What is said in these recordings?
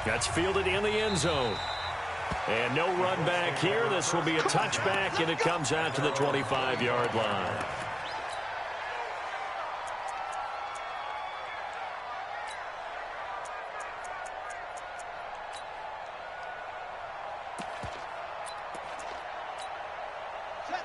That's fielded in the end zone. And no run back here. This will be a touchback, and it comes out to the 25-yard line.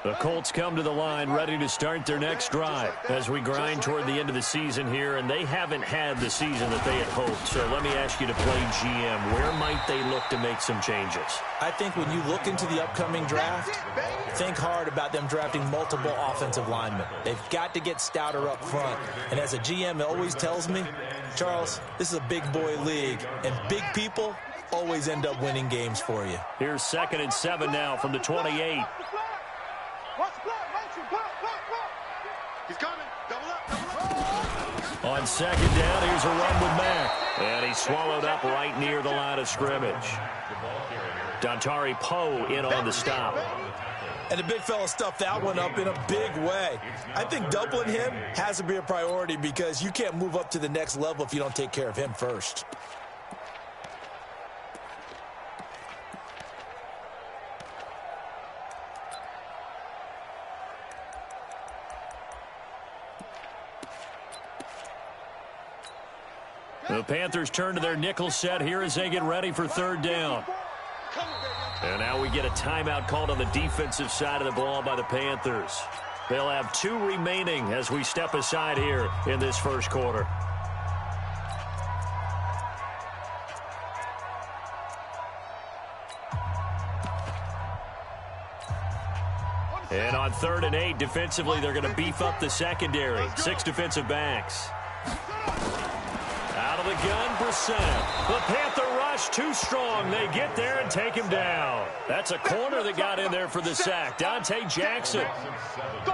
The Colts come to the line ready to start their next drive as we grind toward the end of the season here, and they haven't had the season that they had hoped. So let me ask you to play GM. Where might they look to make some changes? I think when you look into the upcoming draft, think hard about them drafting multiple offensive linemen. They've got to get stouter up front. And as a GM, it always tells me, Charles, this is a big boy league, and big people always end up winning games for you. Here's 2nd and 7 now from the 28. He's coming. Double up. On 2nd down, here's a run with Mack. And he's swallowed up right near the line of scrimmage. Dontari Poe in on the stop. And the big fella stuffed that one up in a big way. I think doubling him has to be a priority because you can't move up to the next level if you don't take care of him first. The Panthers turn to their nickel set here as they get ready for 3rd down. And now we get a timeout called on the defensive side of the ball by the Panthers. They'll have 2 remaining as we step aside here in this first quarter. And on 3rd and 8, defensively, they're going to beef up the secondary. 6 defensive backs. Out of the gun, Brissett. The Panther rush too strong. They get there and take him down. That's a corner that got in there for the sack. Dante Jackson.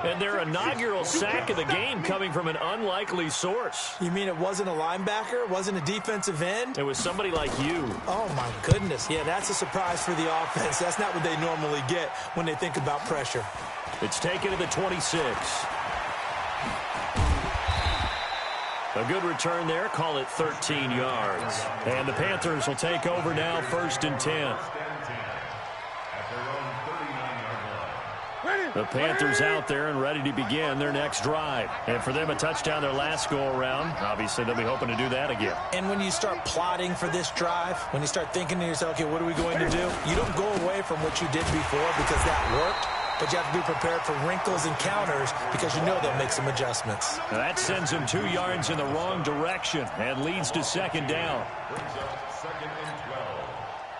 And their inaugural sack of the game coming from an unlikely source. You mean it wasn't a linebacker? It wasn't a defensive end? It was somebody like you. Oh, my goodness. Yeah, that's a surprise for the offense. That's not what they normally get when they think about pressure. It's taken to the 26. A good return there. Call it 13 yards. And the Panthers will take over now, 1st and 10. The Panthers out there and ready to begin their next drive. And for them, a touchdown their last go-around. Obviously, they'll be hoping to do that again. And when you start plotting for this drive, when you start thinking to yourself, okay, what are we going to do? You don't go away from what you did before because that worked. But you have to be prepared for wrinkles and counters because you know they'll make some adjustments. Now that sends them 2 yards in the wrong direction and leads to 2nd down. Brings up 2nd and 12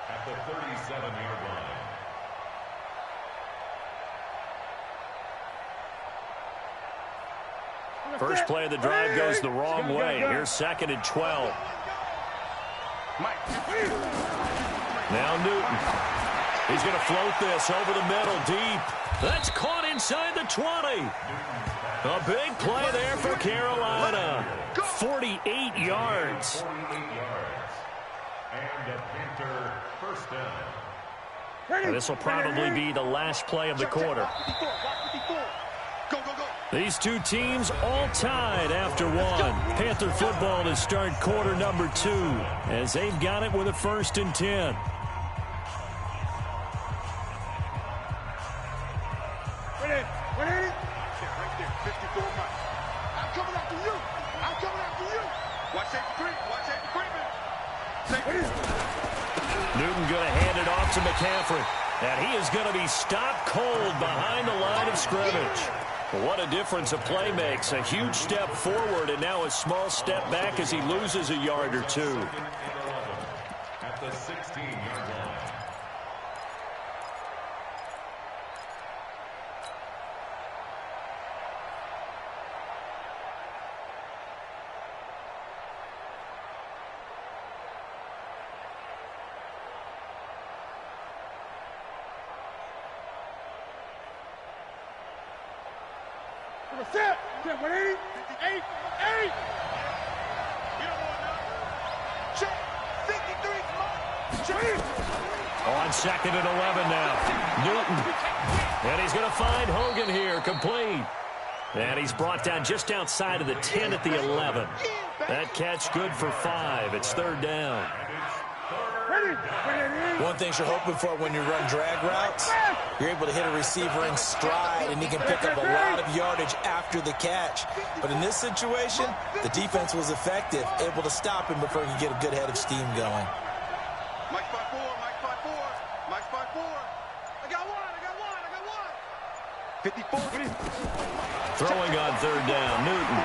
at the 37-yard line. First play of the drive goes the wrong way. Here's 2nd and 12. Now Newton. He's going to float this over the middle deep. That's caught inside the 20. A big play there for Carolina. 48 yards. And a Panther first down. And this will probably be the last play of the quarter. These 2 teams all tied after 1. Panther football to start quarter number 2 as they've got it with a 1st and 10. Newton going to hand it off to McCaffrey. And he is going to be stopped cold behind the line of scrimmage. What a difference a play makes. A huge step forward and now a small step back as he loses a yard or 2. At the 16-yard line. On 2nd and 11 now. Newton. And he's going to find Hogan here, complete. And he's brought down just outside of the 10 at the 11. That catch good for 5. It's 3rd down. One thing you're hoping for when you run drag routes, you're able to hit a receiver in stride, and he can pick up a lot of yardage after the catch. But in this situation, the defense was effective, able to stop him before he could get a good head of steam going. Mike spot 4, Mike spot 4, Mike spot 4. I got one. 54. Throwing on third down, Newton.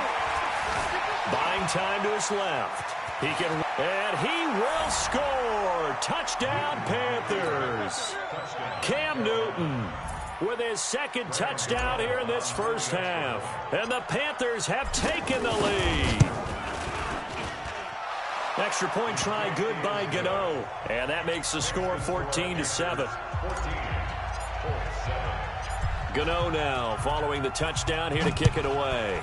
Buying time to his left. And he will score. Touchdown, Panthers. Cam Newton with his second touchdown here in this first half. And the Panthers have taken the lead. Extra point try good by Gano. And that makes the score 14-7. Gano now following the touchdown here to kick it away.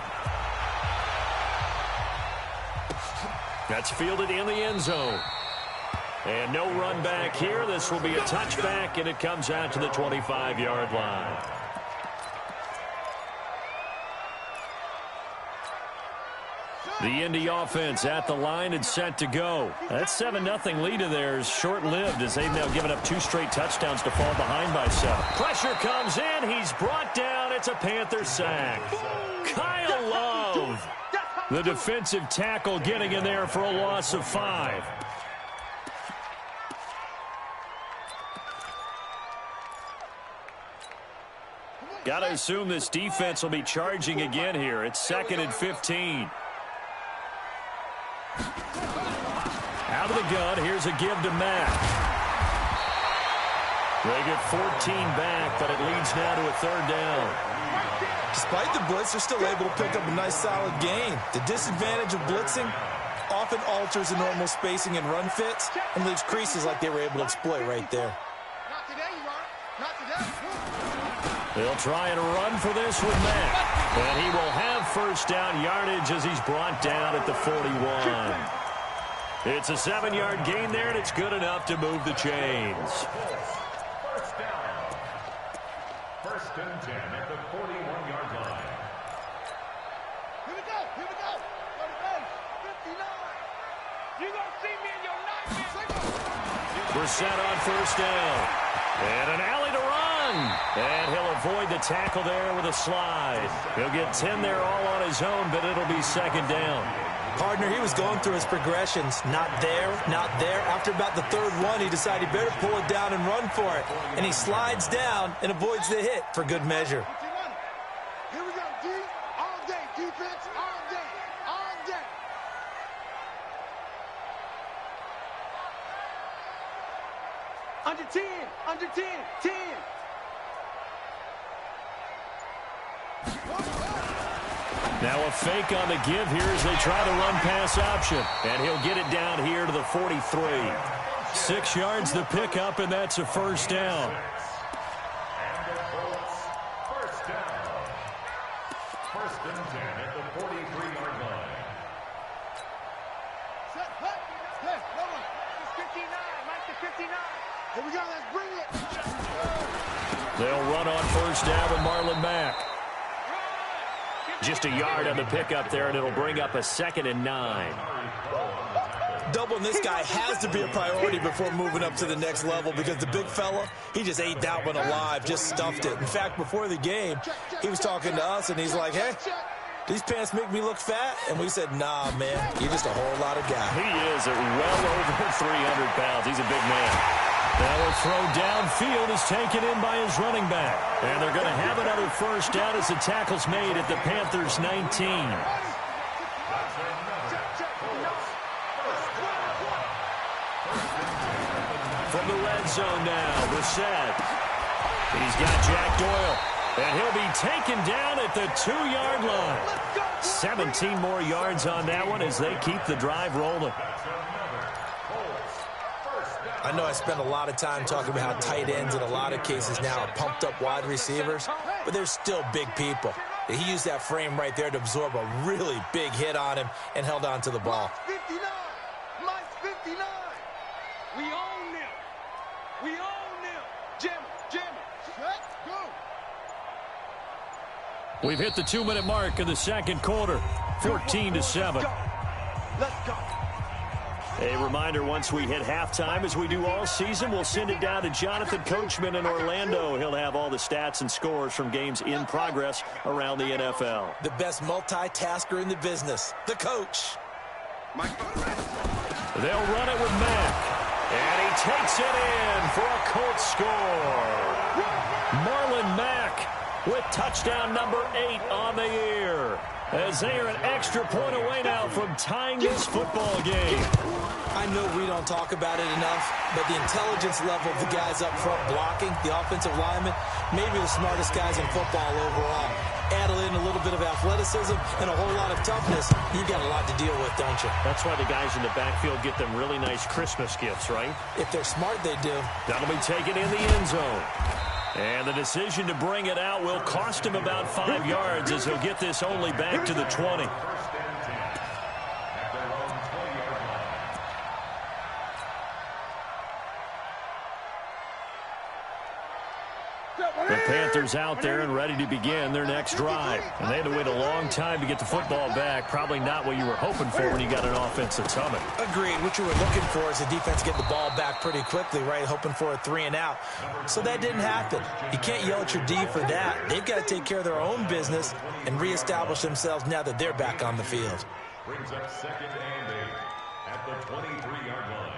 That's fielded in the end zone. And no run back here. This will be a touchback, and it comes out to the 25-yard line. The Indy offense at the line and set to go. That 7-0 lead of theirs short-lived as they've now given up 2 straight touchdowns to fall behind by 7. Pressure comes in. He's brought down. It's a Panther sack. Kyle Love, the defensive tackle, getting in there for a loss of 5. Got to assume this defense will be charging again here. It's 2nd and 15. Out of the gun, here's a give to Mack. They get 14 back, but it leads now to a 3rd down. Despite the blitz, they're still able to pick up a nice, solid gain. The disadvantage of blitzing often alters the normal spacing and run fits and leaves creases like they were able to exploit right there. Not today, you are. Not today. They'll try and run for this with Mack. And he will have first down yardage as he's brought down at the 41. It's a 7-yard gain there, and it's good enough to move the chains. First down. 1st and 10 at the 41-yard line. Here we go. Go to base. 59. You gonna see me in your nightmare. We're set on first down. And an alley to run. And he'll avoid the tackle there with a slide. He'll get 10 there all on his own, but it'll be 2nd down. Partner, he was going through his progressions. Not there, not there. After about the 3rd one, he decided he better pull it down and run for it. And he slides down and avoids the hit for good measure. Here we go, D. All day, defense, all day. Under 10, 10. Now a fake on the give here as they try to run pass option. And he'll get it down here to the 43. 6 yards the pickup, and that's a first down. First down. 1st and 10 at the 43-yard line. Hey, no one. It's 59. Mike to 59. Here we go. Let's bring it. They'll run on first down with Marlon Mack. Just a yard on the pickup there, and it'll bring up a 2nd and 9. Doubling this guy has to be a priority before moving up to the next level because the big fella, he just ate that one alive, just stuffed it. In fact, before the game, he was talking to us, and he's like, hey, these pants make me look fat? And we said, nah, man, you're just a whole lot of guy. He is at well over 300 pounds. He's a big man. Now a throw downfield is taken in by his running back. And they're going to have another first down as the tackle's made at the Panthers' 19. From the red zone now, Brissett. He's got Jack Doyle. And he'll be taken down at the 2-yard line. 17 more yards on that one as they keep the drive rolling. I know I spent a lot of time talking about how tight ends in a lot of cases now are pumped up wide receivers, but they're still big people. He used that frame right there to absorb a really big hit on him and held on to the ball. Mike's 59. Mike's 59. We own them. We own them. Jam it. Let's go. We've hit the 2-minute mark in the 2nd quarter. 14-7. Let's go. A reminder, once we hit halftime, as we do all season, we'll send it down to Jonathan Coachman in Orlando. He'll have all the stats and scores from games in progress around the NFL. The best multitasker in the business, the coach. They'll run it with Mack. And he takes it in for a Colts score. Marlon Mack with touchdown number 8 on the year. As they are an extra point away now from tying this football game. I know we don't talk about it enough, but the intelligence level of the guys up front blocking, the offensive linemen, maybe the smartest guys in football overall. Add in a little bit of athleticism and a whole lot of toughness, you've got a lot to deal with, don't you? That's why the guys in the backfield get them really nice Christmas gifts, right? If they're smart, they do. That'll be taken in the end zone. And the decision to bring it out will cost him about 5 yards as he'll get this only back to the 20. The Panthers out there and ready to begin their next drive. And they had to wait a long time to get the football back. Probably not what you were hoping for when you got an offense that's humming. Agreed. What you were looking for is the defense get the ball back pretty quickly, right? Hoping for a 3-and-out. So that didn't happen. You can't yell at your D for that. They've got to take care of their own business and reestablish themselves now that they're back on the field. Brings up 2nd and 8 at the 23-yard line.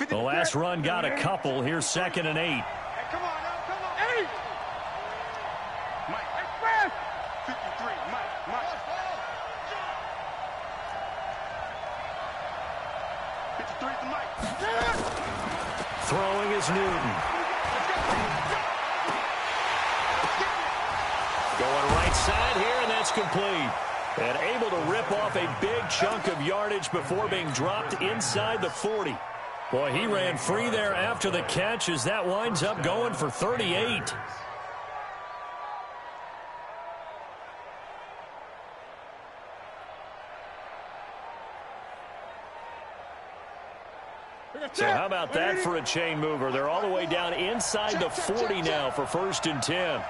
The last run got a couple. Here's 2nd and 8. Hey, come on now, come on. 8. Mike, express. 53, Mike. 53 to Mike. Throwing is Newton. Going right side here, and that's complete. And able to rip off a big chunk of yardage before being dropped inside the 40. Boy, he ran free there after the catch as that winds up going for 38. So how about that for a chain mover? They're all the way down inside the 40 now for 1st and 10.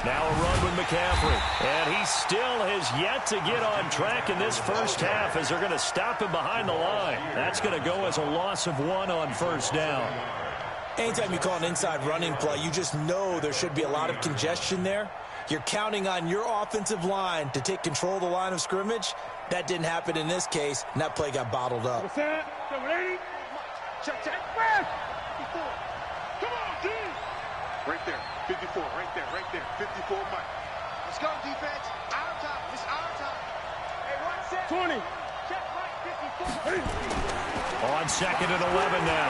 Now a run with McCaffrey. And he still has yet to get on track in this first half as they're going to stop him behind the line. That's going to go as a loss of 1 on 1st down. Anytime you call an inside running play, you just know there should be a lot of congestion there. You're counting on your offensive line to take control of the line of scrimmage. That didn't happen in this case, and that play got bottled up. Check. Come on, D. Right there. 54, right there. 54, Mike. Let's go, defense. Our time. It's our time. Hey, 1 set. 20. Check right, 54. On 2nd and 11 now.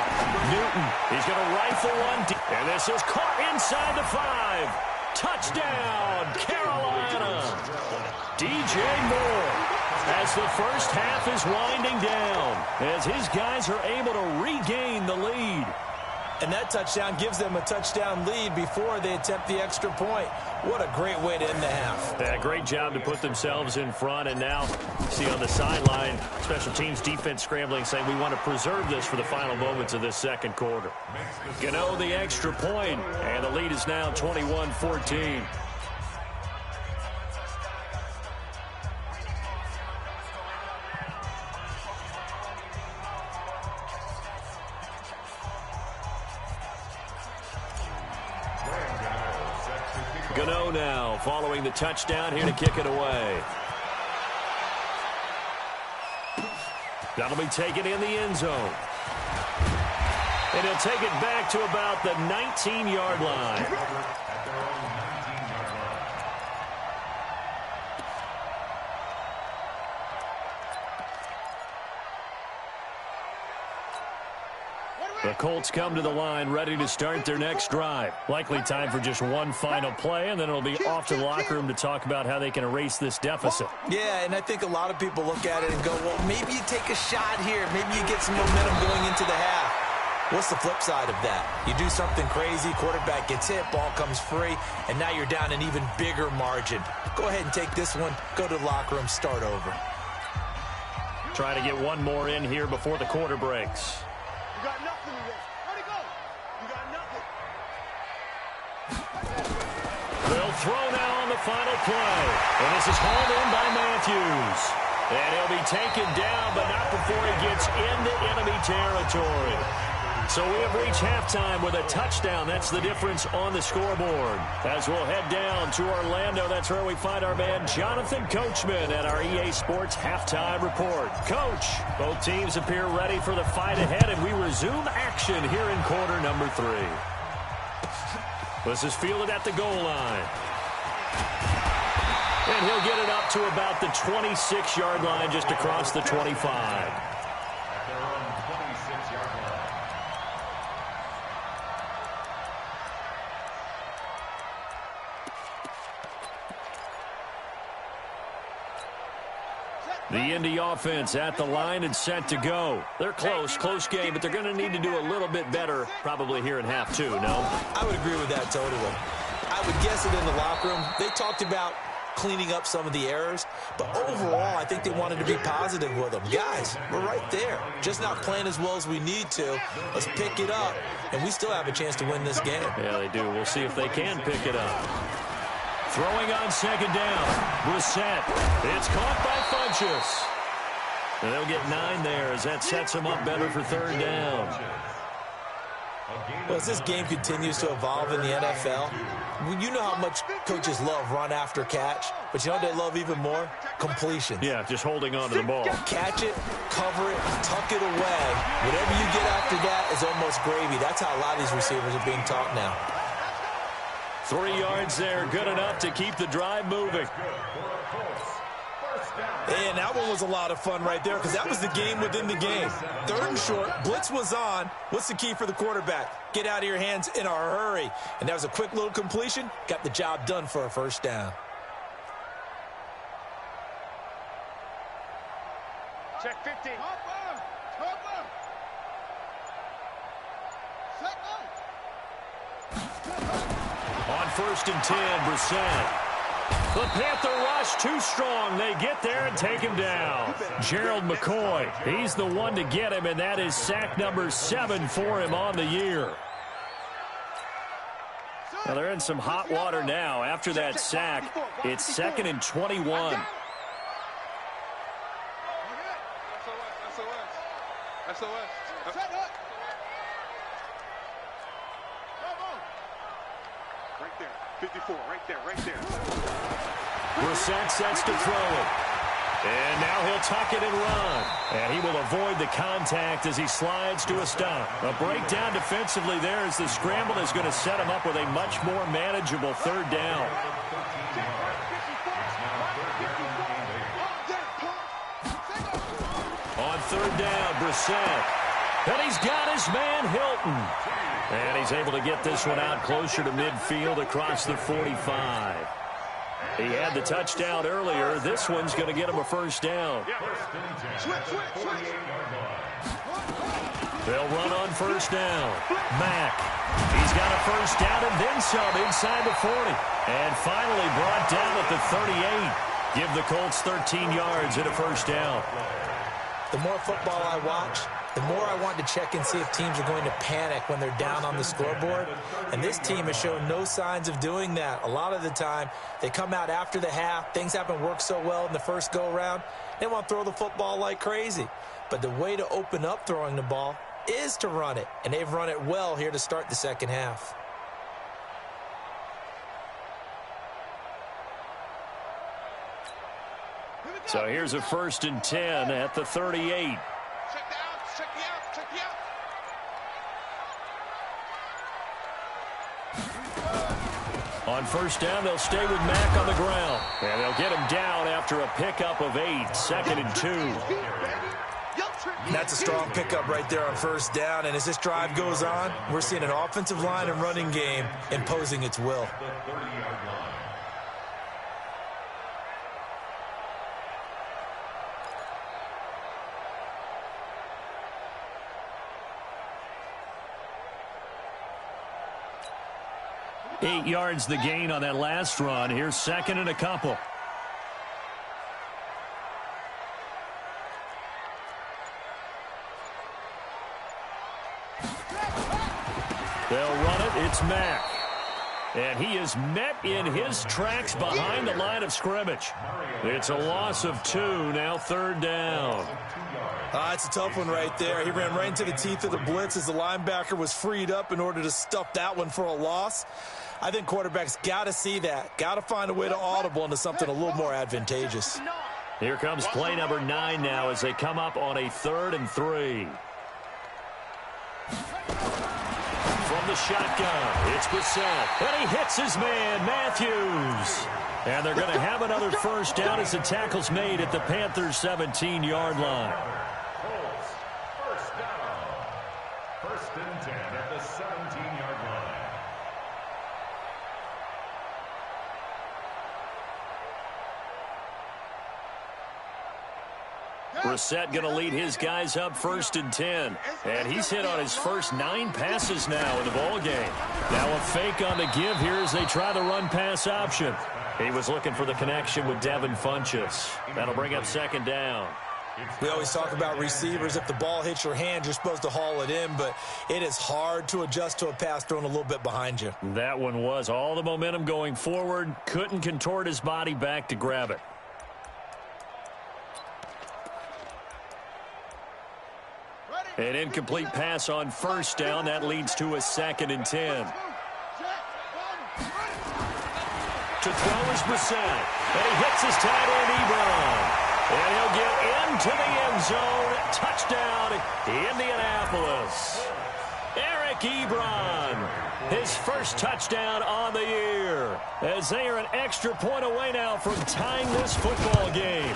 Newton, he's going to rifle one deep. And this is caught inside the 5. Touchdown, Carolina. DJ Moore, as the first half is winding down, as his guys are able to regain the lead. And that touchdown gives them a touchdown lead before they attempt the extra point. What a great way to end the half. Yeah, great job to put themselves in front. And now, see on the sideline, special teams defense scrambling, saying we want to preserve this for the final moments of this second quarter. Gano the extra point, and the lead is now 21-14. Gano now following the touchdown here to kick it away. That'll be taken in the end zone. And he'll take it back to about the 19-yard line. The Colts come to the line ready to start their next drive. Likely time for just one final play, and then it'll be off to the locker room to talk about how they can erase this deficit. Yeah, and I think a lot of people look at it and go, well, maybe you take a shot here. Maybe you get some momentum going into the half. What's the flip side of that? You do something crazy, quarterback gets hit, ball comes free, and now you're down an even bigger margin. Go ahead and take this one, go to the locker room, start over. Try to get one more in here before the quarter breaks. You got nothing today. Where'd he go? You got nothing. They'll throw now on the final play. And this is hauled in by Matthews. And he'll be taken down, but not before he gets into enemy territory. So we have reached halftime with a touchdown. That's the difference on the scoreboard. As we'll head down to Orlando, that's where we find our man Jonathan Coachman at our EA Sports Halftime Report. Coach, both teams appear ready for the fight ahead, and we resume action here in quarter number 3. This is fielded at the goal line. And he'll get it up to about the 26-yard line, just across the 25. The Indy offense at the line and set to go. They're close game, but they're going to need to do a little bit better probably here in half 2, no? I would agree with that totally. I would guess that in the locker room, they talked about cleaning up some of the errors, but overall, I think they wanted to be positive with them. Guys, we're right there. Just not playing as well as we need to. Let's pick it up, and we still have a chance to win this game. Yeah, they do. We'll see if they can pick it up. Throwing on second down. Brissett. It's caught by Funchess. And they'll get 9 there as that sets them up better for third down. Well, as this game continues to evolve in the NFL, you know how much coaches love run after catch, but you know what they love even more? Completions. Yeah, just holding on to the ball. Catch it, cover it, tuck it away. Whatever you get after that is almost gravy. That's how a lot of these receivers are being taught now. 3 yards there, good enough to keep the drive moving. And that one was a lot of fun right there because that was the game within the game. 3rd and short, blitz was on. What's the key for the quarterback? Get out of your hands in a hurry. And that was a quick little completion. Got the job done for a first down. Check 15. On 1st and 10, Brissett. The Panther rush too strong. They get there and take him down. Gerald McCoy, he's the one to get him, and that is sack number 7 for him on the year. Now they're in some hot water now. After that sack, it's 2nd and 21. Right there, 54, right there. Brissett sets to throw it. And now he'll tuck it and run. And he will avoid the contact as he slides to a stop. A breakdown defensively there as the scramble is going to set him up with a much more manageable third down. On third down, Brissett. And he's got his man, Hilton. And he's able to get this one out closer to midfield across the 45. He had the touchdown earlier. This one's going to get him a first down. They'll run on first down. Mack. He's got a first down and then some inside the 40. And finally brought down at the 38. Give the Colts 13 yards and a first down. The more football I watch, the more I want to check and see if teams are going to panic when they're down on the scoreboard. And this team has shown no signs of doing that. A lot of the time, they come out after the half. Things haven't worked so well in the first go-around. They want to throw the football like crazy. But the way to open up throwing the ball is to run it. And they've run it well here to start the second half. So here's a 1st and 10 at the 38. On first down, they'll stay with Mack on the ground. And they'll get him down after a pickup of 8, 2nd and 2. That's a strong pickup right there on first down. And as this drive goes on, we're seeing an offensive line and running game imposing its will. Eight yards the gain on that last run. Here's 2nd and a couple. They'll run it. It's Mack. And he is met in his tracks behind the line of scrimmage. It's a loss of 2, now third down. It's a tough one right there. He ran right into the teeth of the blitz as the linebacker was freed up in order to stuff that one for a loss. I think quarterbacks got to see that. Got to find a way to audible into something a little more advantageous. Here comes play number 9 now as they come up on a 3rd and 3. From the shotgun, it's Brissett, and he hits his man, Matthews. And they're going to have another first down as the tackle's made at the Panthers' 17-yard line. First down. 1st and 10 at the 17-yard line. Brissett going to lead his guys up 1st and 10. And he's hit on his first 9 passes now in the ball game. Now a fake on the give here as they try the run-pass option. He was looking for the connection with Devin Funchess. That'll bring up 2nd down. We always talk about receivers. If the ball hits your hand, you're supposed to haul it in, but it is hard to adjust to a pass thrown a little bit behind you. That one was all the momentum going forward. Couldn't contort his body back to grab it. An incomplete pass on 1st down. That leads to a 2nd and 10. To throw is Brissett. And he hits his tight end, Ebron. And he'll get into the end zone. Touchdown, Indianapolis. Eric Ebron, his first touchdown on the year. As they are an extra point away now from tying this football game.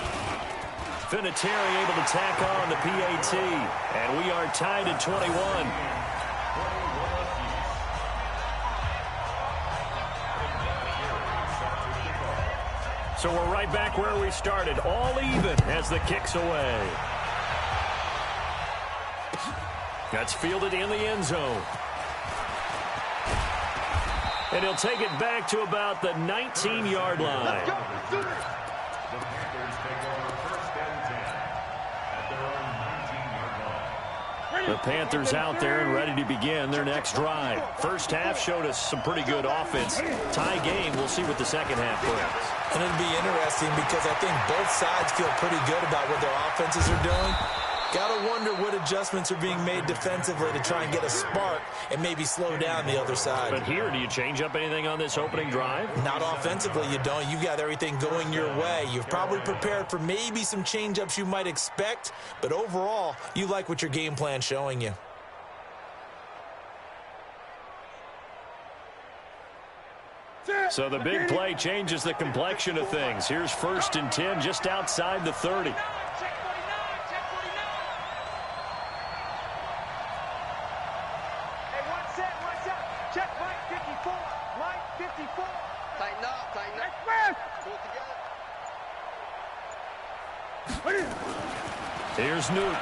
Vinatieri able to tack on the PAT. And we are tied at 21. So we're right back where we started, all even as the kick's away. That's fielded in the end zone. And he'll take it back to about the 19-yard line. The Panthers out there and ready to begin their next drive. First half showed us some pretty good offense. Tie game, we'll see what the second half brings. And it'll be interesting because I think both sides feel pretty good about what their offenses are doing. Got to wonder what adjustments are being made defensively to try and get a spark and maybe slow down the other side. But here, do you change up anything on this opening drive? Not offensively, you don't. You've got everything going your way. You've probably prepared for maybe some change-ups you might expect, but overall, you like what your game plan's showing you. So the big play changes the complexion of things. Here's 1st and 10 just outside the 30. Here's Newton.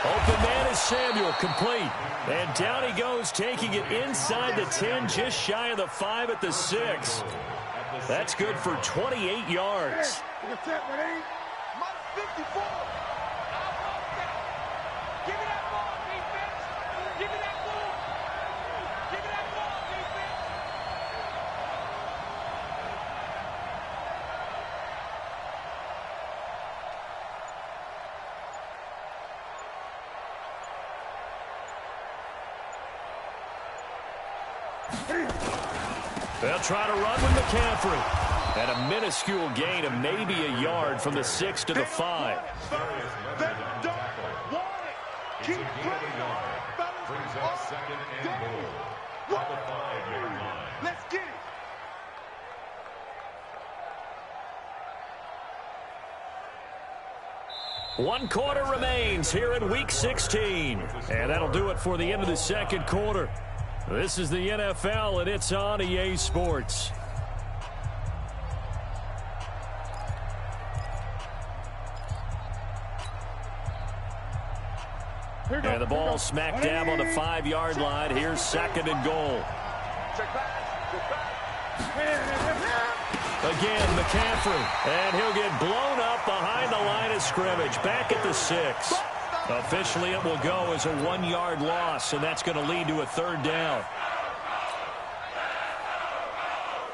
Open man is Samuel, complete. And down he goes, taking it inside the 10, just shy of the 5 at the 6. That's good for 28 yards. They'll try to run with McCaffrey. And a minuscule gain of maybe a yard from the 6 to the 5. Brings up 2nd and goal. At the 5-yard line. Let's get it. One quarter remains here in Week 16. And that'll do it for the end of the second quarter. This is the NFL, and it's on EA Sports. And the ball smack dab on the 5-yard line. Here's 2nd and goal. Again, McCaffrey. And he'll get blown up behind the line of scrimmage. Back at the 6. Officially, it will go as a 1-yard loss, and that's going to lead to a 3rd down.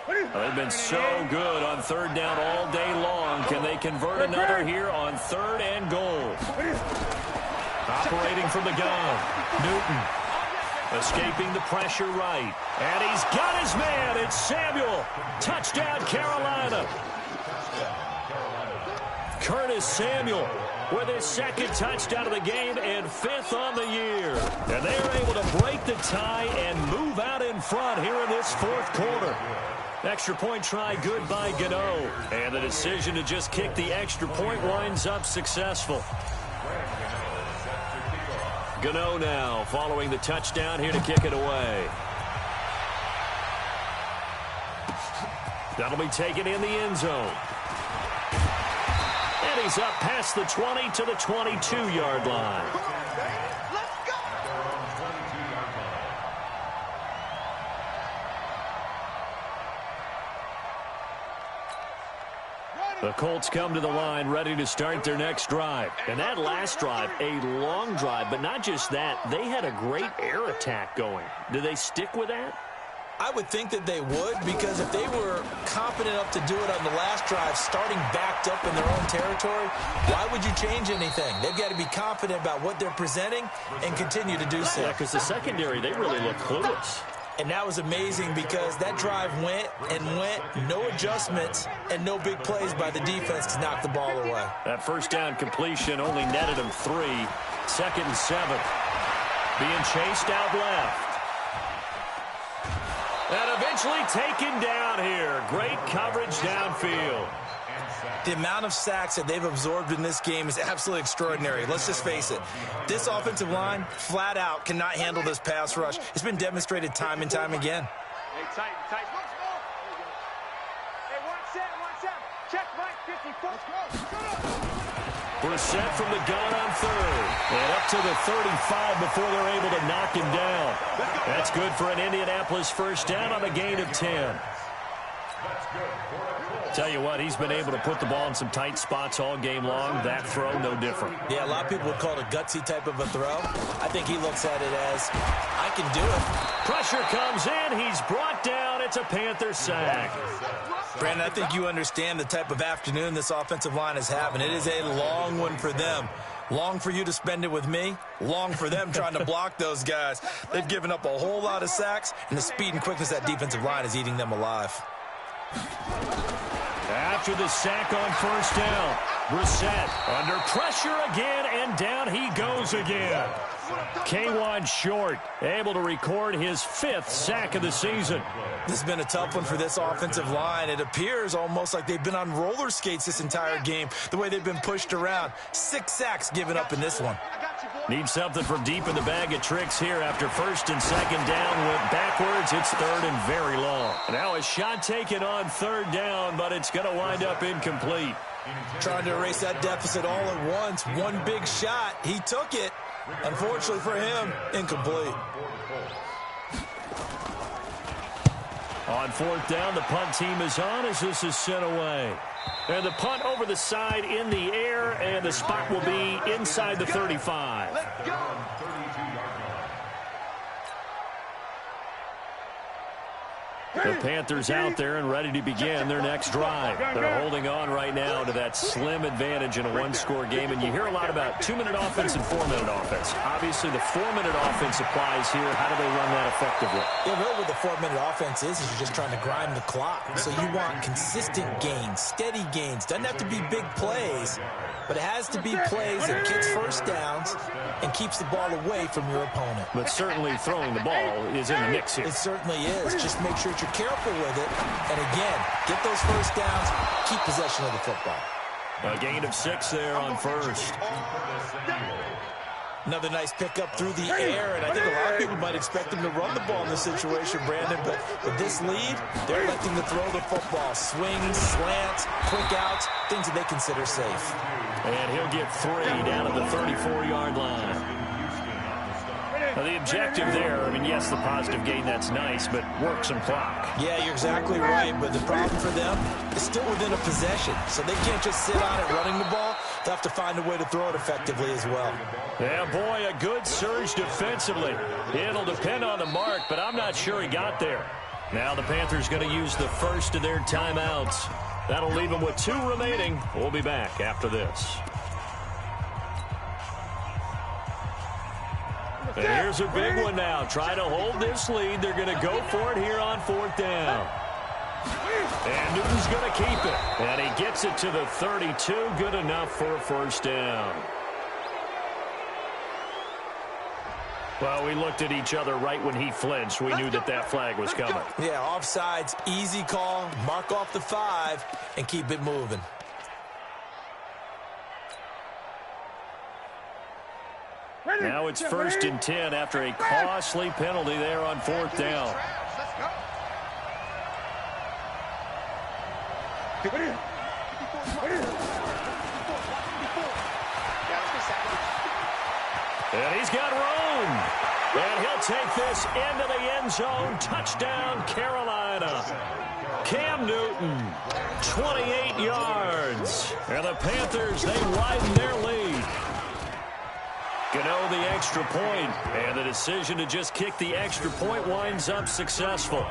Well, they've been so good on third down all day long. Can they convert another here on 3rd and goal? Operating from the gun, Newton. Escaping the pressure right. And he's got his man. It's Samuel. Touchdown, Carolina. Curtis Samuel with his 2nd touchdown of the game and 5th on the year. And they are able to break the tie and move out in front here in this 4th quarter. Extra point try good by Gano. And the decision to just kick the extra point winds up successful. Gano now following the touchdown here to kick it away. That'll be taken in the end zone. And he's up past the 20 to the 22-yard line. The Colts come to the line ready to start their next drive. And that last drive, a long drive, but not just that. They had a great air attack going. Do they stick with that? I would think that they would, because if they were confident enough to do it on the last drive, starting backed up in their own territory, why would you change anything? They've got to be confident about what they're presenting and continue to do so. Yeah, because the secondary, they really look clueless. And that was amazing because that drive went and went, no adjustments, and no big plays by the defense to knock the ball away. That first down completion only netted him 3. 2nd and 7. Being chased out left. And eventually taken down here. Great coverage downfield. The amount of sacks that they've absorbed in this game is absolutely extraordinary. Let's just face it. This offensive line, flat out, cannot handle this pass rush. It's been demonstrated time and time again. Hey, tight. Hey, one set. Check, Mike, 54. Brissett from the gun on 3rd. And up to the 35 before they're able to knock him down. That's good for an Indianapolis first down on a gain of 10. Tell you what, he's been able to put the ball in some tight spots all game long. That throw, no different. Yeah, a lot of people would call it a gutsy type of a throw. I think he looks at it as, I can do it. Pressure comes in. He's brought down. It's a Panther sack. Brandon, I think you understand the type of afternoon this offensive line is having. It is a long one for them. Long for you to spend it with me. Long for them trying to block those guys. They've given up a whole lot of sacks, and the speed and quickness of that defensive line is eating them alive. After the sack on first down, Brissett under pressure again, and down he goes again. K1 Short able to record his 5th sack of the season. This has been a tough one for this offensive line. It appears almost like they've been on roller skates this entire game, the way they've been pushed around. 6 sacks given up in this one. Need something from deep in the bag of tricks here after 1st and 2nd down. Went backwards. It's 3rd and very long. Now a shot taken on 3rd down, but it's going to wind up incomplete. Trying to erase that deficit all at once. One big shot. He took it. Unfortunately for him, incomplete. On 4th down, the punt team is on as this is sent away. And the punt over the side in the air, and the spot will be inside the 35. The Panthers out there and ready to begin their next drive. They're holding on right now to that slim advantage in a one-score game. And you hear a lot about 2-minute offense and 4-minute offense. Obviously, the 4-minute offense applies here. How do they run that effectively? Yeah, really what the 4-minute offense is you're just trying to grind the clock. So you want consistent gains, steady gains. Doesn't have to be big plays, but it has to be plays that gets first downs and keeps the ball away from your opponent. But certainly throwing the ball is in the mix here. It certainly is. Just make sure that you're careful with it. And again, get those first downs, keep possession of the football. A gain of 6 there on first. Another nice pickup through the air, and I think a lot of people might expect them to run the ball in this situation, Brandon, but with this lead, they're electing to throw the football. Swings, slants, quick outs, things that they consider safe. And he'll get 3 down at the 34-yard line. Now, the objective there, I mean, yes, the positive gain, that's nice, but work some clock. Yeah, you're exactly right, but the problem for them is still within a possession, so they can't just sit on it running the ball. They'll have to find a way to throw it effectively as well. Yeah, boy, a good surge defensively. It'll depend on the mark, but I'm not sure he got there. Now the Panthers going to use the first of their timeouts. That'll leave them with 2 remaining. We'll be back after this. And here's a big one now. Try to hold this lead. They're going to go for it here on 4th down. And Newton's going to keep it. And he gets it to the 32. Good enough for a first down. Well, we looked at each other right when he flinched. We knew that that flag was coming. Yeah, offsides, easy call. Mark off the 5 and keep it moving. Now it's 1st and 10 after a costly penalty there on 4th down. And he's got room. And he'll take this into the end zone. Touchdown, Carolina. Cam Newton, 28 yards. And the Panthers, they widen their lead. Gano the extra point, and the decision to just kick the extra point winds up successful.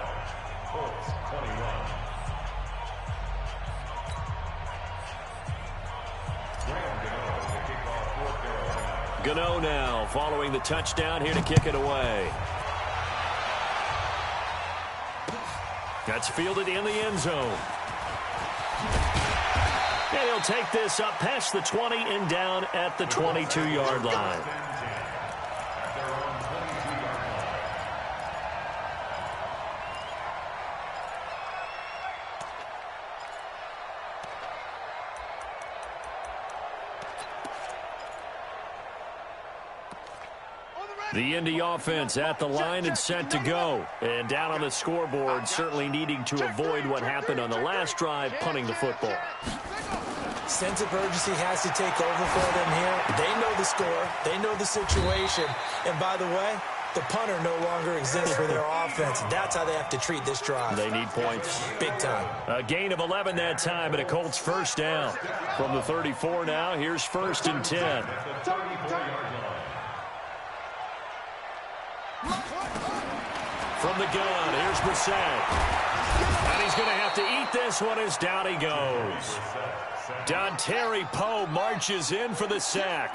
Gano now following the touchdown here to kick it away. That's fielded in the end zone. And he'll take this up past the 20 and down at the 22-yard line. The Indy offense at the line and set to go. And down on the scoreboard, certainly needing to avoid what happened on the last drive, punting the football. Sense of urgency has to take over for them here. They know the score. They know the situation. And by the way, the punter no longer exists for their offense. That's how they have to treat this drive. They need points. Big time. A gain of 11 that time, and a Colts first down. From the 34 now, here's 1st and 10. From the gun, here's Brissett. And he's going to have to eat this one as down he goes. Dontari Poe marches in for the sack.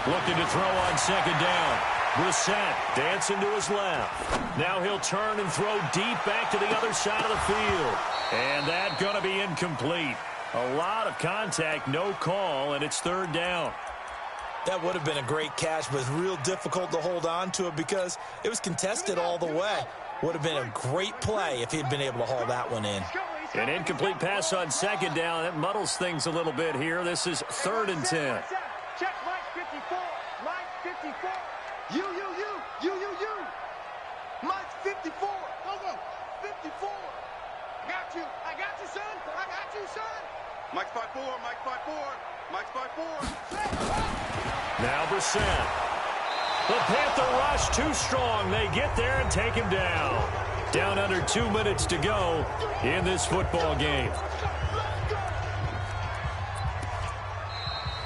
Looking to throw on 2nd down. Brissett dancing to his left. Now he'll turn and throw deep back to the other side of the field. And that's going to be incomplete. A lot of contact, no call, and it's 3rd down. That would have been a great catch, but it's real difficult to hold on to it because it was contested all the way. Would have been a great play if he'd been able to haul that one in. An incomplete pass on 2nd down. That muddles things a little bit here. This is 3rd and 10. Check Mike 54. Mike 54. You. Mike 54. Go. 54. I got you, son. Mike 54. Mike 54. Mike 54. Now Brissett. The Panther rush too strong. They get there and take him down. Down under 2 minutes to go in this football game.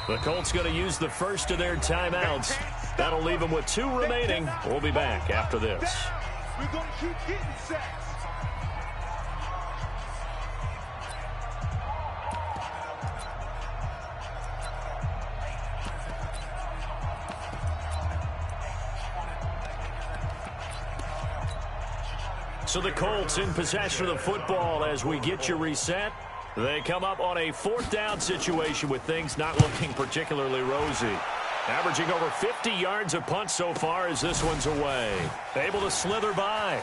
The Colts going to use the first of their timeouts. That'll leave them with 2 remaining. We'll be back after this. We're going to keep getting sacks. So the Colts in possession of the football as we get you reset. They come up on a 4th down situation with things not looking particularly rosy. Averaging over 50 yards a punt so far as this one's away. Able to slither by.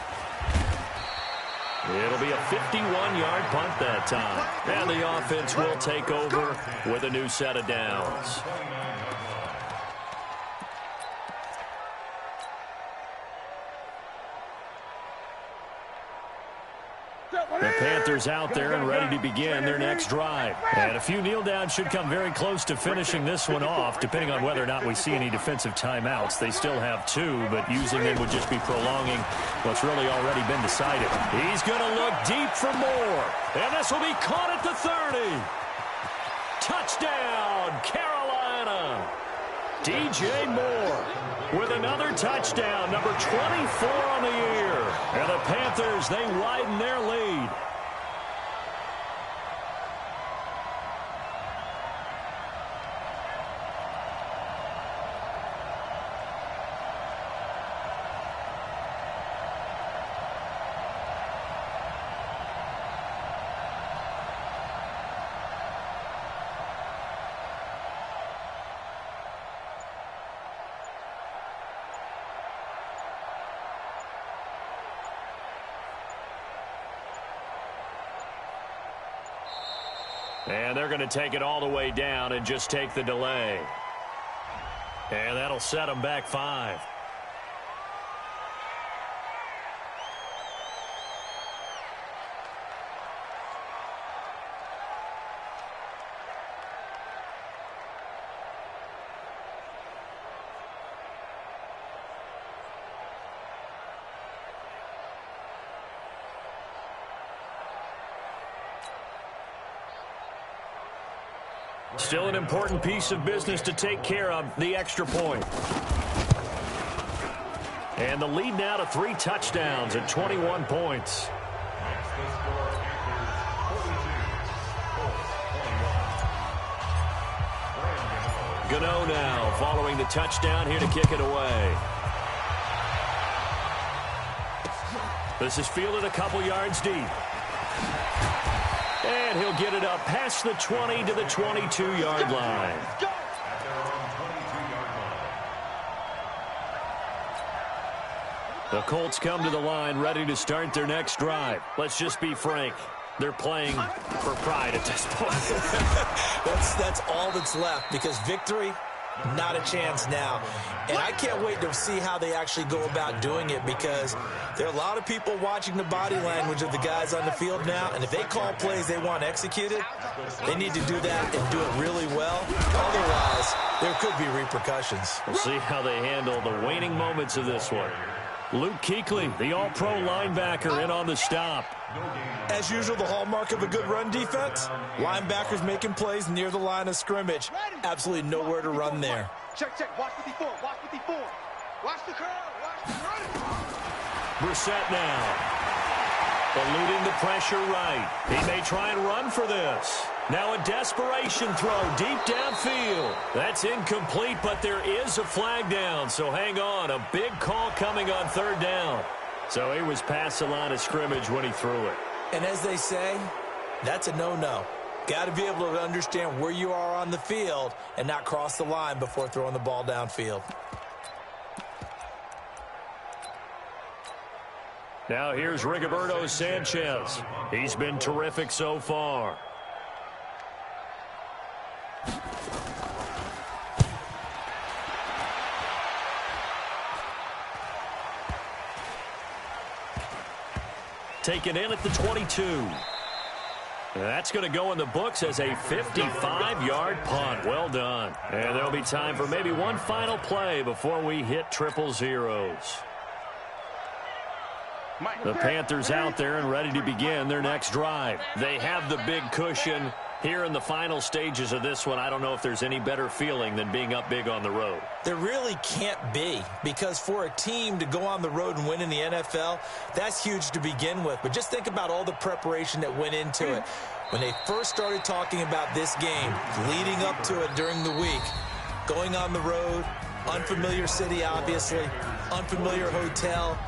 It'll be a 51-yard punt that time. And the offense will take over with a new set of downs. The Panthers out there and ready to begin their next drive. And a few kneel downs should come very close to finishing this one off, depending on whether or not we see any defensive timeouts. They still have 2, but using them would just be prolonging what's really already been decided. He's going to look deep for more. And this will be caught at the 30. Touchdown, Carolina. DJ Moore with another touchdown, number 24 on the year. And the Panthers, they widen their lead. And they're going to take it all the way down and just take the delay. And that'll set them back 5. Still an important piece of business to take care of, the extra point. And the lead now to 3 touchdowns at 21 points. Gano now following the touchdown here to kick it away. This is fielded a couple yards deep. And he'll get it up past the 20 to the 22-yard line. The Colts come to the line ready to start their next drive. Let's just be frank. They're playing for pride at this point. That's all that's left, because victory, not a chance now. And I can't wait to see how they actually go about doing it, because there are a lot of people watching the body language of the guys on the field now, and if they call plays they want executed, they need to do that and do it really well. Otherwise, there could be repercussions. We'll see how they handle the waning moments of this one. Luke Kuechly, the all-pro linebacker, in on the stop. As usual, the hallmark of a good run defense, linebackers making plays near the line of scrimmage. Absolutely nowhere to run there. Check, check. Watch 54. Watch 54. Watch the curl. Watch the run. Brissett now. Eluding the pressure right. He may try and run for this. Now a desperation throw deep downfield. That's incomplete, but there is a flag down, so hang on. A big call coming on 3rd down. So he was past the line of scrimmage when he threw it. And as they say, that's a no-no. Got to be able to understand where you are on the field and not cross the line before throwing the ball downfield. Now here's Rigoberto Sanchez. He's been terrific so far. Taken in at the 22. That's going to go in the books as a 55-yard punt. Well done. And there'll be time for maybe one final play before we hit 000. The Panthers out there and ready to begin their next drive. They have the big cushion. Here in the final stages of this one, I don't know if there's any better feeling than being up big on the road. There really can't be, because for a team to go on the road and win in the NFL, that's huge to begin with. But just think about all the preparation that went into it. When they first started talking about this game, leading up to it during the week, going on the road, unfamiliar city, obviously, unfamiliar hotel.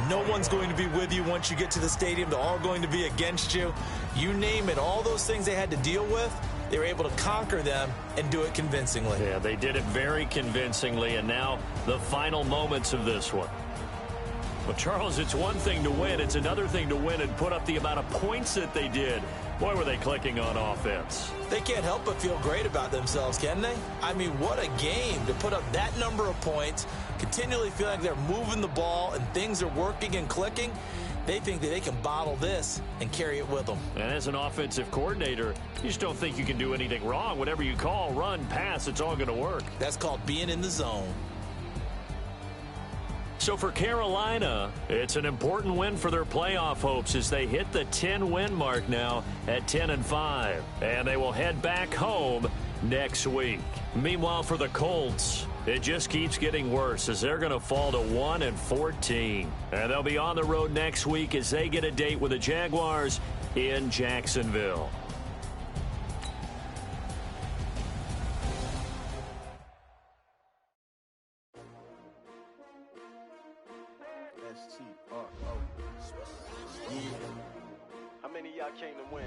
No one's going to be with you once you get to the stadium. They're all going to be against you. You name it, all those things they had to deal with, they were able to conquer them and do it convincingly. Yeah, they did it very convincingly, and now the final moments of this one. Well, Charles, it's one thing to win. It's another thing to win and put up the amount of points that they did. Boy, were they clicking on offense. They can't help but feel great about themselves, can they? I mean, what a game to put up that number of points, continually feel like they're moving the ball and things are working and clicking. They think that they can bottle this and carry it with them. And as an offensive coordinator, you just don't think you can do anything wrong. Whatever you call, run, pass, it's all going to work. That's called being in the zone. So for Carolina, it's an important win for their playoff hopes as they hit the 10-win mark now at 10-5. And they will head back home next week. Meanwhile, for the Colts, It just keeps getting worse as they're going to fall to 1-14. And they'll be on the road next week as they get a date with the Jaguars in Jacksonville. How many of y'all came to win?